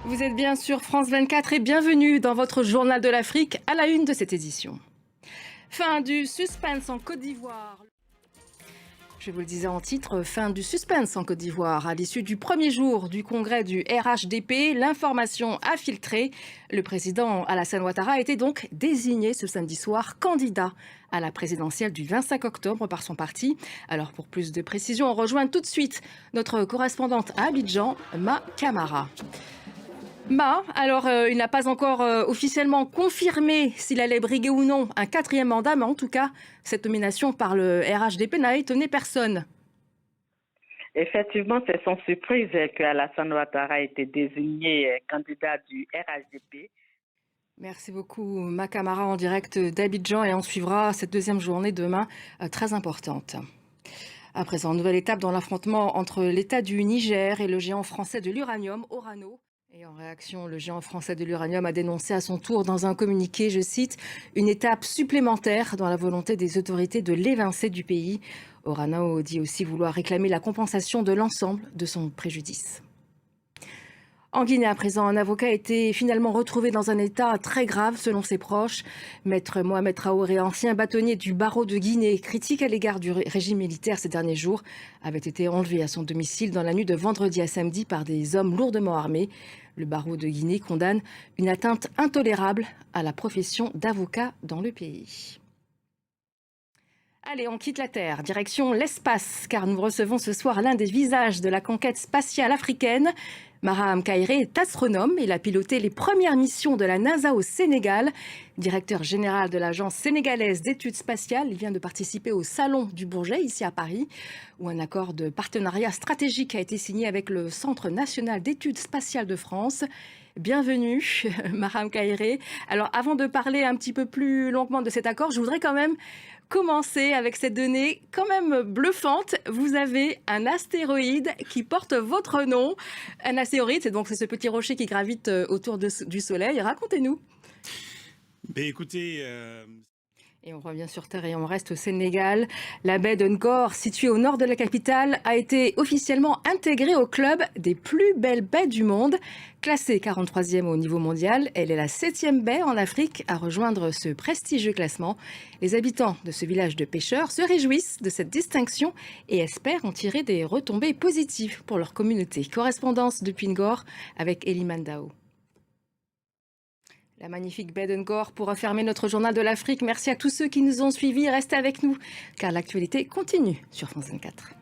Vous êtes bien sur France 24 et bienvenue dans votre journal de l'Afrique à la une de cette édition. Fin du suspense en Côte d'Ivoire. Je vous le disais en titre, fin du suspense en Côte d'Ivoire. À l'issue du premier jour du congrès du RHDP, l'information a filtré. Le président Alassane Ouattara a été donc désigné ce samedi soir candidat à la présidentielle du 25 octobre par son parti. Alors pour plus de précisions, on rejoint tout de suite notre correspondante à Abidjan, Ma Camara. Il n'a pas encore officiellement confirmé s'il allait briguer ou non un quatrième mandat, mais en tout cas, cette nomination par le RHDP n'a étonné personne. Effectivement, c'est sans surprise que Alassane Ouattara a été désigné candidat du RHDP. Merci beaucoup, Ma Camara, en direct d'Abidjan, et on suivra cette deuxième journée demain, très importante. À présent, nouvelle étape dans l'affrontement entre l'État du Niger et le géant français de l'uranium, Orano. Et en réaction, le géant français de l'uranium a dénoncé à son tour dans un communiqué, je cite, « une étape supplémentaire dans la volonté des autorités de l'évincer du pays ». Orano dit aussi vouloir réclamer la compensation de l'ensemble de son préjudice. En Guinée, à présent, un avocat a été finalement retrouvé dans un état très grave selon ses proches. Maître Mohamed Traoré, ancien bâtonnier du barreau de Guinée, critique à l'égard du régime militaire ces derniers jours, avait été enlevé à son domicile dans la nuit de vendredi à samedi par des hommes lourdement armés. Le barreau de Guinée condamne une atteinte intolérable à la profession d'avocat dans le pays. Allez, on quitte la Terre, direction l'espace, car nous recevons ce soir l'un des visages de la conquête spatiale africaine. Maham Kairé est astronome. Il a piloté les premières missions de la NASA au Sénégal. Directeur général de l'Agence sénégalaise d'études spatiales, il vient de participer au Salon du Bourget, ici à Paris, où un accord de partenariat stratégique a été signé avec le Centre national d'études spatiales de France. Bienvenue, Maham Kairé. Alors, avant de parler un petit peu plus longuement de cet accord, je voudrais quand même commencer avec cette donnée quand même bluffante. Vous avez un astéroïde qui porte votre nom. Un astéroïde, c'est ce petit rocher qui gravite autour du Soleil. Racontez-nous. Écoutez... Et on revient sur Terre et on reste au Sénégal. La baie de Ngor, située au nord de la capitale, a été officiellement intégrée au club des plus belles baies du monde. Classée 43e au niveau mondial, elle est la 7e baie en Afrique à rejoindre ce prestigieux classement. Les habitants de ce village de pêcheurs se réjouissent de cette distinction et espèrent en tirer des retombées positives pour leur communauté. Correspondance depuis Ngor avec Elie Mandao. La magnifique baie de Ngor pour refermer notre journal de l'Afrique. Merci à tous ceux qui nous ont suivis. Restez avec nous, car l'actualité continue sur France 24.